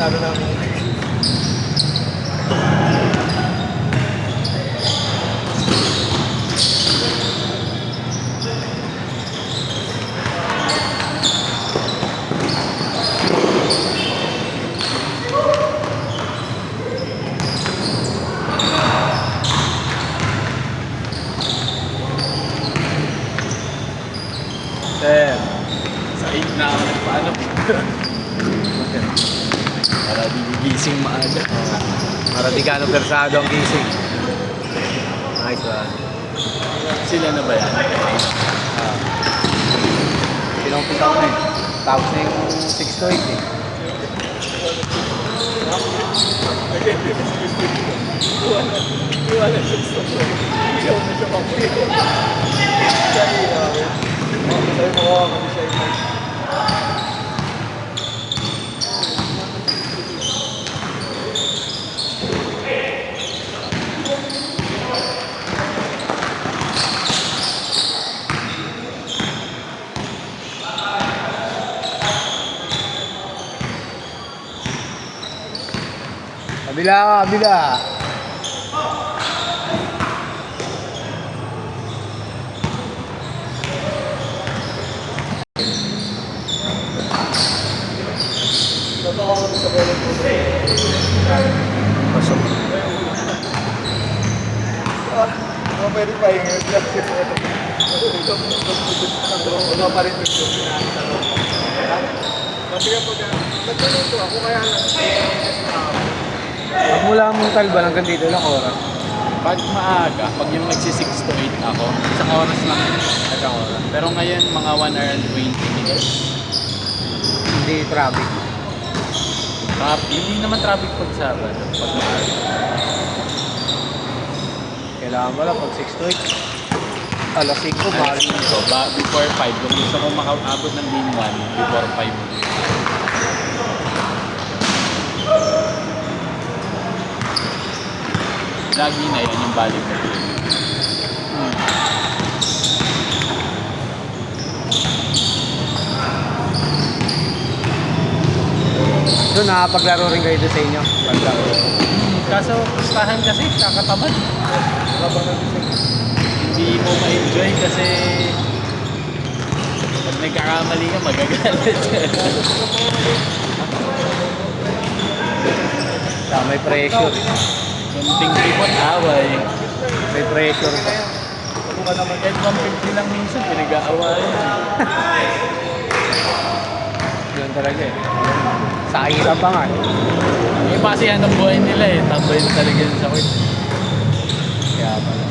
ano namin. Sir, sa 8 na ako nagpaalam. Para di gigising maaga. Para di ka persado ang gising. Nice one. Sila na ba yan? Pinumpisa ko na eh. Tapos na yung 6 to 8 eh. Kabila, kabila. Pasok. Pwede pa yung wala pa rin ito. Kasi kapag nagkaluto ako kaya lang. Pag mula mong Talban hanggang dito lang oras. Pag maaga, pag yung nagsi 6 to 8 ako, isang oras lang yun. Isang oras. Pero ngayon, mga 1 hour and 20 minutes. Hindi traffic. Hindi naman traffic pag Sabado. Pag maaga. Kailangan mo lang pag 6 to 8. Alas 5, mahal. So, before 5, kung gusto ko makaabot ng lane 1, before 5. Lagi na yan yung balik ko. Doon nakapaglaro rin kayo doon sa inyo. Paglaro. Kaso, pustahan kasi, kakatamad. Hindi mo ma-enjoy kasi pag nagkakamali ka, magagalit. May pressure. Kunting tipot, away. May pressure pa. Kahit 150 lang minsan, pinag-aawayan. Yun talaga eh. Sa hirap pa nga eh. Yung pasihan ng buhay nila eh, tambay na talaga yun sa kwit. Kaya pala.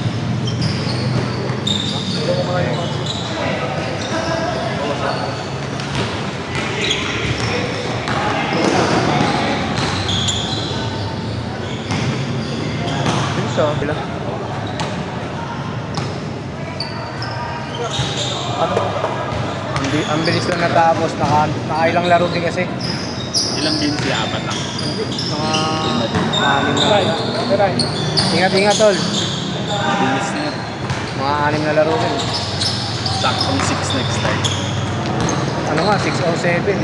Bilis oh, bilang. Ang bilis lang natapos, nakailang laro din kasi. Ilang din siya, 4 lang. Mga 6 na. Ingat-ingat tol. Bilis na. Mga 6 na laro din. Saktong 6 next time. Ano nga, 6:07 eh.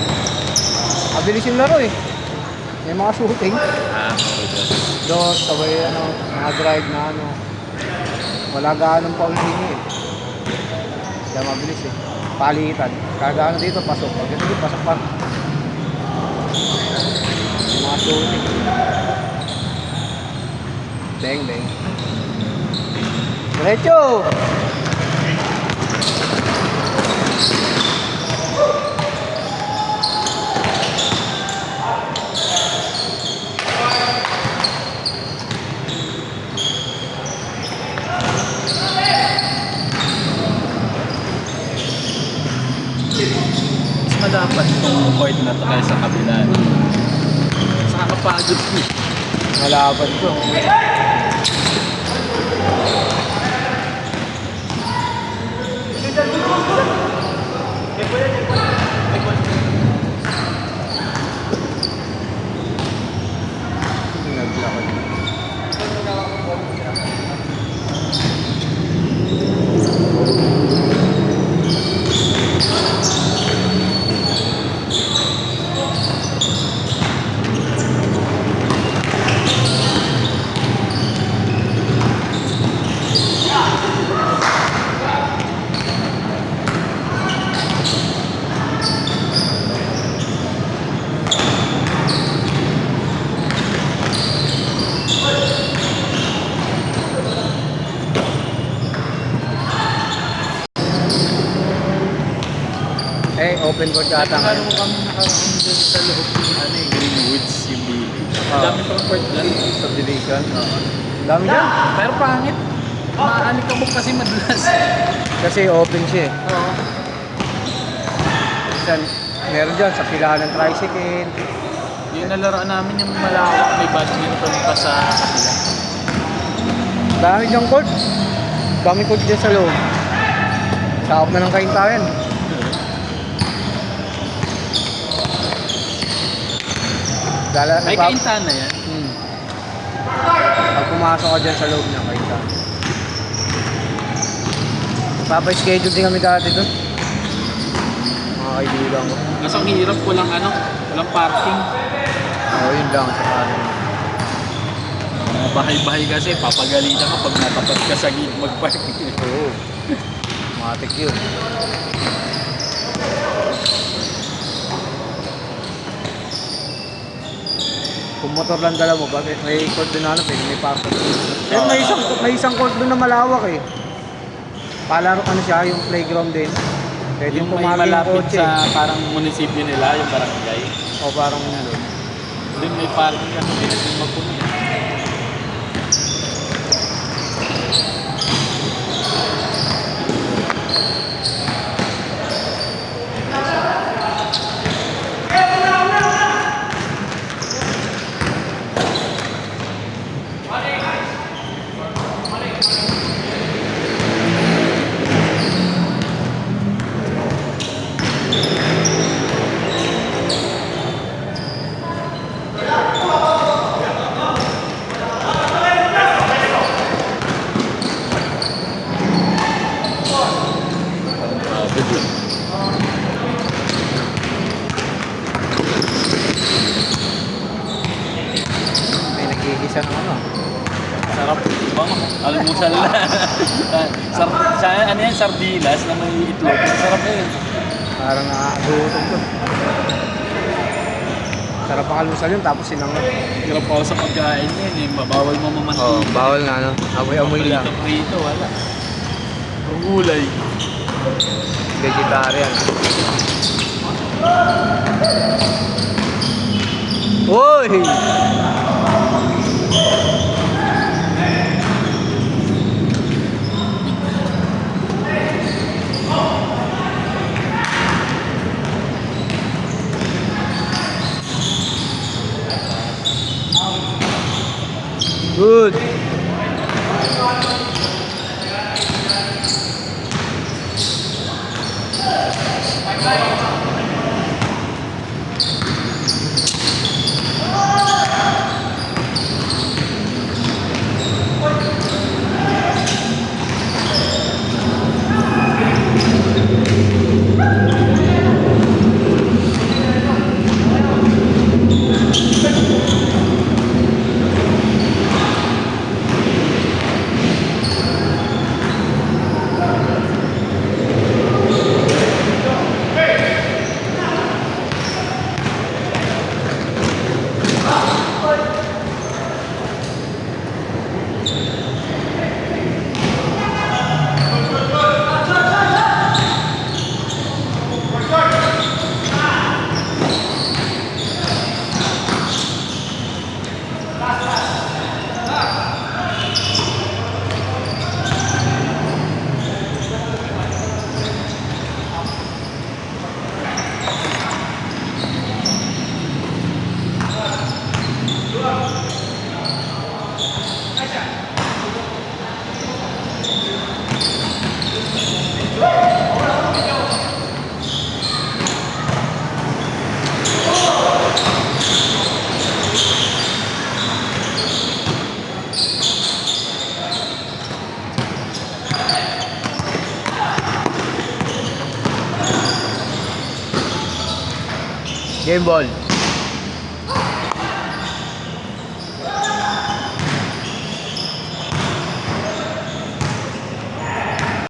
Mabilis yung laro eh. May mga shooting. Dos, sabay ano, mga drive na ano. Wala ganong paulingi eh. Kaya mabilis eh. Palitan. Kagano dito, pasok. Pag dito, pasok pa. Mga shooting. Bang, bang. Diretso! Dapat itong court na to kaya sa kabila. Nakakapagod ko. Malaban ko. Eh, open court yata Laro ngayon. mo kami nakaroon dyan sa loob ng Greenwoods, yung building. Ang Oo. dami pang court dyan. Subdivision. Ang dami dyan. Pero pangit. Maaalik ka mo kasi madalas. Kasi open siya eh. Oo. Minsan, meron dyan sa pilahan ng tricycle. Yung nalaroan namin yung malawak, may badminton pa sa kapila. Dami dyan court. Dami court dyan sa loob. Sakop na ng kaintayan. May kaintahan na yan. Pag pumasok ka dyan sa loob niya, kaintahan. Papa-schedule din kami dati doon. Mga kaibigan ko. Kasi ang hirap, walang parking. Oo, yun lang sa kanan. Mga bahay-bahay kasi, papagalitan ka pag natapat ka sa gate mag-parking. Oo. Matik yun. Kung motor lang dala mo, bakit may court din na pwede may parking. Pero may isang court doon na malawak eh. Palaro ano siya, yung playground din. Pwede Yung may pumarking yung malapit kotse. sa parang munisipyo nila, yung barangay. O parang doon. Doon may parking kasi pwede magpuno. May nagigisa ng ano. Sarap. Bang, almusal na. Ano yan, sardinas na may itlog. Sarap na yun. Parang nakakagutom to. Sarap ang almusal yun, tapos sinangag. Hirap ako sa pagkain yun eh. Bawal mo mamantika. Bawal na ano. Amoy-amoy lang. Prito, wala. Ang gulay. Vegetarian. Uy! Good. Game ball.